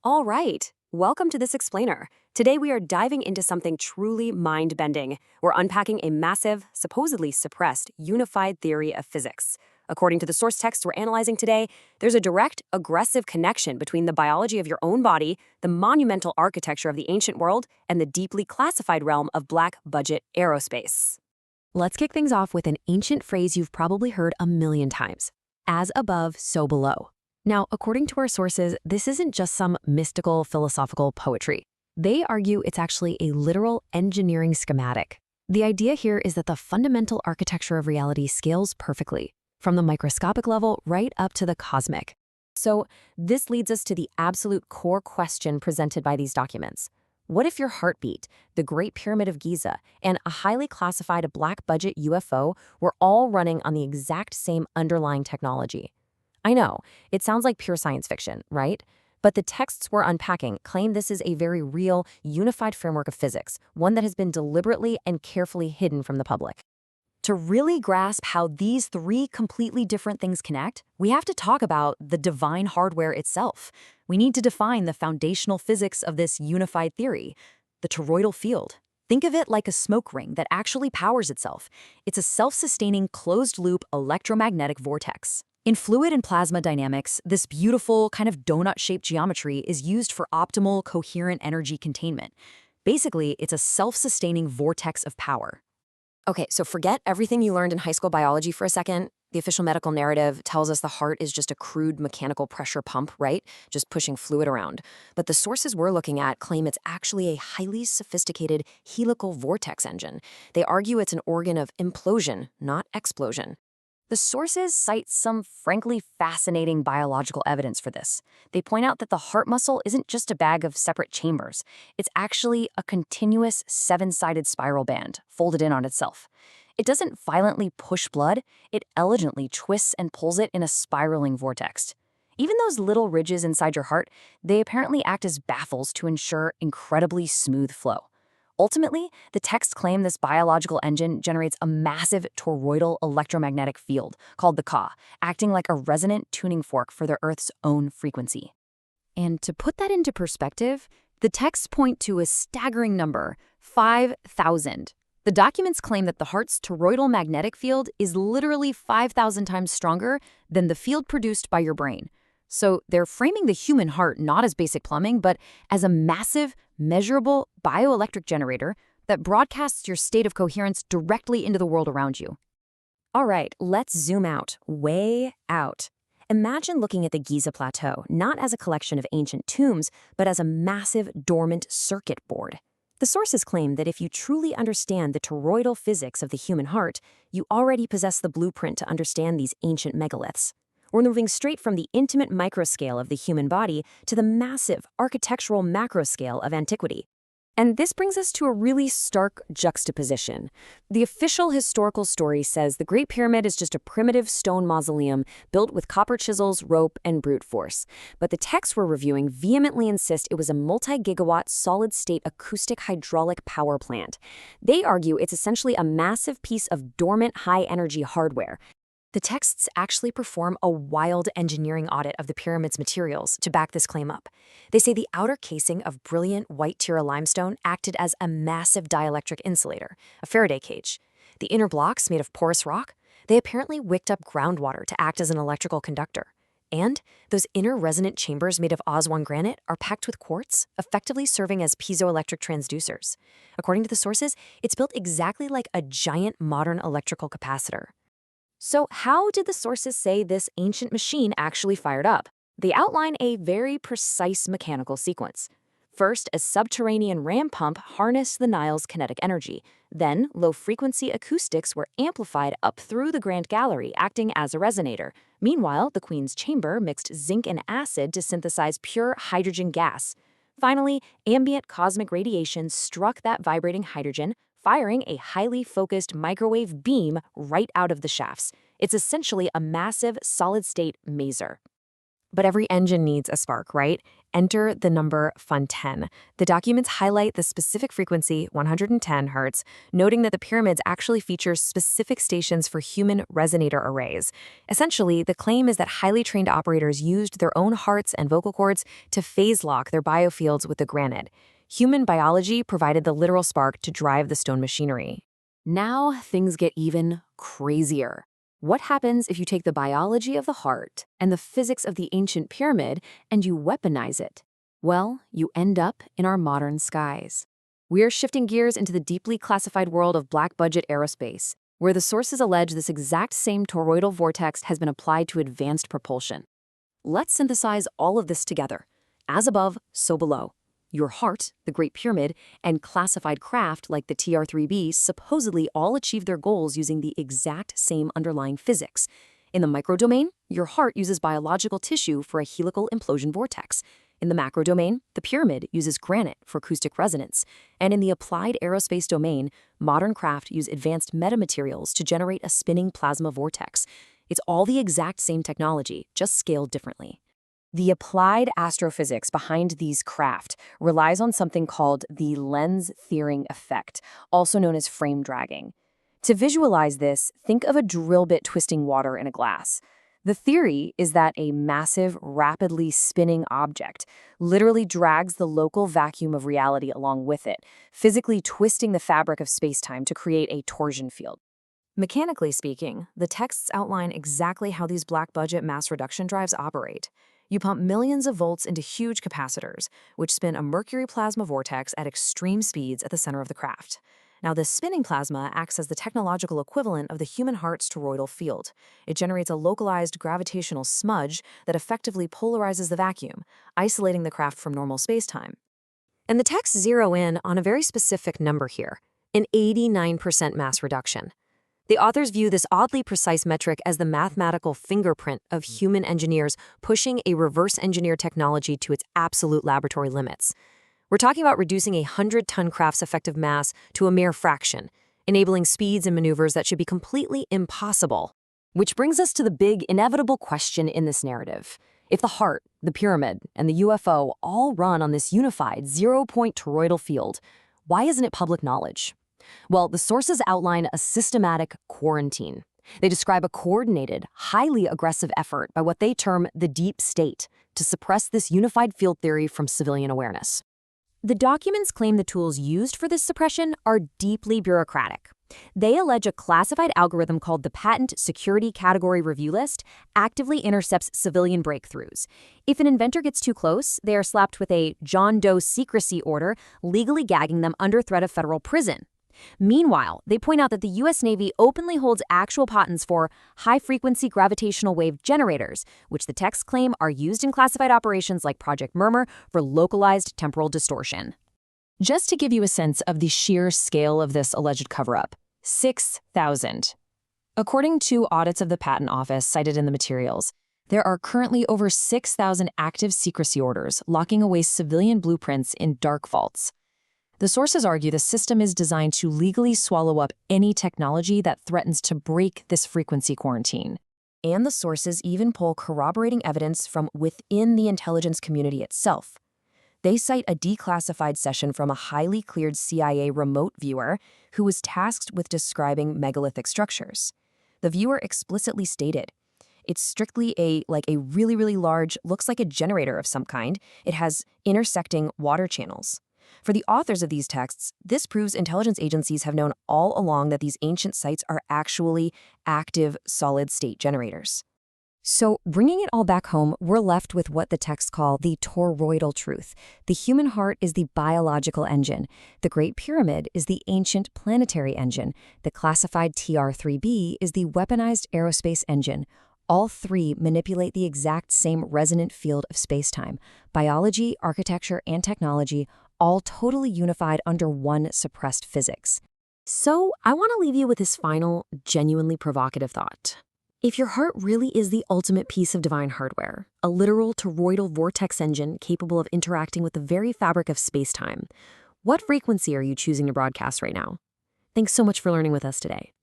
All right, welcome to this explainer. Today we are diving into something truly mind-bending. We're unpacking a massive, supposedly suppressed, unified theory of physics. According to the source text we're analyzing today, there's a direct, aggressive connection between the biology of your own body, the monumental architecture of the ancient world, and the deeply classified realm of black-budget aerospace. Let's kick things off with an ancient phrase you've probably heard a million times. As above, so below. Now, according to our sources, this isn't just some mystical philosophical poetry. They argue it's actually a literal engineering schematic. The idea here is that the fundamental architecture of reality scales perfectly, from the microscopic level right up to the cosmic. So, this leads us to the absolute core question presented by these documents. What if your heartbeat, the Great Pyramid of Giza, and a highly classified black-budget UFO were all running on the exact same underlying technology? I know, it sounds like pure science fiction, right? But the texts we're unpacking claim this is a very real, unified framework of physics, one that has been deliberately and carefully hidden from the public. To really grasp how these three completely different things connect, we have to talk about the divine hardware itself. We need to define the foundational physics of this unified theory, the toroidal field. Think of it like a smoke ring that actually powers itself. It's a self-sustaining, closed-loop electromagnetic vortex. In fluid and plasma dynamics, this beautiful, kind of donut-shaped geometry is used for optimal, coherent energy containment. Basically, it's a self-sustaining vortex of power. Okay, so forget everything you learned in high school biology for a second. The official medical narrative tells us the heart is just a crude mechanical pressure pump, right? Just pushing fluid around. But the sources we're looking at claim it's actually a highly sophisticated helical vortex engine. They argue it's an organ of implosion, not explosion. The sources cite some frankly fascinating biological evidence for this. They point out that the heart muscle isn't just a bag of separate chambers. It's actually a continuous seven-sided spiral band folded in on itself. It doesn't violently push blood, it elegantly twists and pulls it in a spiraling vortex. Even those little ridges inside your heart, they apparently act as baffles to ensure incredibly smooth flow. Ultimately, the texts claim this biological engine generates a massive toroidal electromagnetic field called the Ka, acting like a resonant tuning fork for the Earth's own frequency. And to put that into perspective, the texts point to a staggering number, 5,000. The documents claim that the heart's toroidal magnetic field is literally 5,000 times stronger than the field produced by your brain. So they're framing the human heart not as basic plumbing, but as a massive, measurable bioelectric generator that broadcasts your state of coherence directly into the world around you. All right, let's zoom out, way out. Imagine looking at the Giza Plateau not as a collection of ancient tombs, but as a massive, dormant circuit board. The sources claim that if you truly understand the toroidal physics of the human heart, you already possess the blueprint to understand these ancient megaliths. We're moving straight from the intimate microscale of the human body to the massive architectural macroscale of antiquity. And this brings us to a really stark juxtaposition. The official historical story says the Great Pyramid is just a primitive stone mausoleum built with copper chisels, rope, and brute force. But the texts we're reviewing vehemently insist it was a multi-gigawatt solid-state acoustic hydraulic power plant. They argue it's essentially a massive piece of dormant high-energy hardware. The texts actually perform a wild engineering audit of the pyramid's materials to back this claim up. They say the outer casing of brilliant white Tira limestone acted as a massive dielectric insulator, a Faraday cage. The inner blocks, made of porous rock, they apparently wicked up groundwater to act as an electrical conductor. And those inner resonant chambers made of Aswan granite are packed with quartz, effectively serving as piezoelectric transducers. According to the sources, it's built exactly like a giant modern electrical capacitor. So how did the sources say this ancient machine actually fired up? They outline a very precise mechanical sequence. First, a subterranean ram pump harnessed the Nile's kinetic energy. Then, low-frequency acoustics were amplified up through the Grand Gallery, acting as a resonator. Meanwhile, the Queen's chamber mixed zinc and acid to synthesize pure hydrogen gas. Finally, ambient cosmic radiation struck that vibrating hydrogen, firing a highly focused microwave beam right out of the shafts. It's essentially a massive solid-state maser. But every engine needs a spark, right? Enter the number fun10. The documents highlight the specific frequency, 110 Hz, noting that the pyramids actually feature specific stations for human resonator arrays. Essentially, the claim is that highly trained operators used their own hearts and vocal cords to phase lock their biofields with the granite. Human biology provided the literal spark to drive the stone machinery. Now things get even crazier. What happens if you take the biology of the heart and the physics of the ancient pyramid and you weaponize it? Well, you end up in our modern skies. We're shifting gears into the deeply classified world of black-budget aerospace, where the sources allege this exact same toroidal vortex has been applied to advanced propulsion. Let's synthesize all of this together. As above, so below. Your heart, the Great Pyramid, and classified craft like the TR-3B supposedly all achieve their goals using the exact same underlying physics. In the microdomain, your heart uses biological tissue for a helical implosion vortex. In the macrodomain, the pyramid uses granite for acoustic resonance. And in the applied aerospace domain, modern craft use advanced metamaterials to generate a spinning plasma vortex. It's all the exact same technology, just scaled differently. The applied astrophysics behind these craft relies on something called the lens-theoring effect, also known as frame dragging. To visualize this, think of a drill bit twisting water in a glass. The theory is that a massive, rapidly spinning object literally drags the local vacuum of reality along with it, physically twisting the fabric of space-time to create a torsion field. Mechanically speaking, the texts outline exactly how these black-budget mass reduction drives operate. You pump millions of volts into huge capacitors, which spin a mercury plasma vortex at extreme speeds at the center of the craft. Now, this spinning plasma acts as the technological equivalent of the human heart's toroidal field. It generates a localized gravitational smudge that effectively polarizes the vacuum, isolating the craft from normal spacetime. And the texts zero in on a very specific number here, an 89% mass reduction. The authors view this oddly precise metric as the mathematical fingerprint of human engineers pushing a reverse-engineer technology to its absolute laboratory limits. We're talking about reducing a 100-ton craft's effective mass to a mere fraction, enabling speeds and maneuvers that should be completely impossible. Which brings us to the big, inevitable question in this narrative. If the heart, the pyramid, and the UFO all run on this unified, zero-point toroidal field, why isn't it public knowledge? Well, the sources outline a systematic quarantine. They describe a coordinated, highly aggressive effort by what they term the deep state to suppress this unified field theory from civilian awareness. The documents claim the tools used for this suppression are deeply bureaucratic. They allege a classified algorithm called the Patent Security Category Review List actively intercepts civilian breakthroughs. If an inventor gets too close, they are slapped with a John Doe secrecy order, legally gagging them under threat of federal prison. Meanwhile, they point out that the U.S. Navy openly holds actual patents for high-frequency gravitational wave generators, which the texts claim are used in classified operations like Project Murmur for localized temporal distortion. Just to give you a sense of the sheer scale of this alleged cover-up, 6,000. According to audits of the Patent Office cited in the materials, there are currently over 6,000 active secrecy orders locking away civilian blueprints in dark vaults. The sources argue the system is designed to legally swallow up any technology that threatens to break this frequency quarantine. And the sources even pull corroborating evidence from within the intelligence community itself. They cite a declassified session from a highly cleared CIA remote viewer who was tasked with describing megalithic structures. The viewer explicitly stated, it's strictly a really large, looks like a generator of some kind. It has intersecting water channels. For the authors of these texts, this proves intelligence agencies have known all along that these ancient sites are actually active solid-state generators. So, bringing it all back home, we're left with what the texts call the toroidal truth. The human heart is the biological engine. The Great Pyramid is the ancient planetary engine. The classified TR-3B is the weaponized aerospace engine. All three manipulate the exact same resonant field of spacetime. Biology, architecture, and technology all totally unified under one suppressed physics. So, I want to leave you with this final, genuinely provocative thought. If your heart really is the ultimate piece of divine hardware, a literal toroidal vortex engine capable of interacting with the very fabric of spacetime, what frequency are you choosing to broadcast right now? Thanks so much for learning with us today.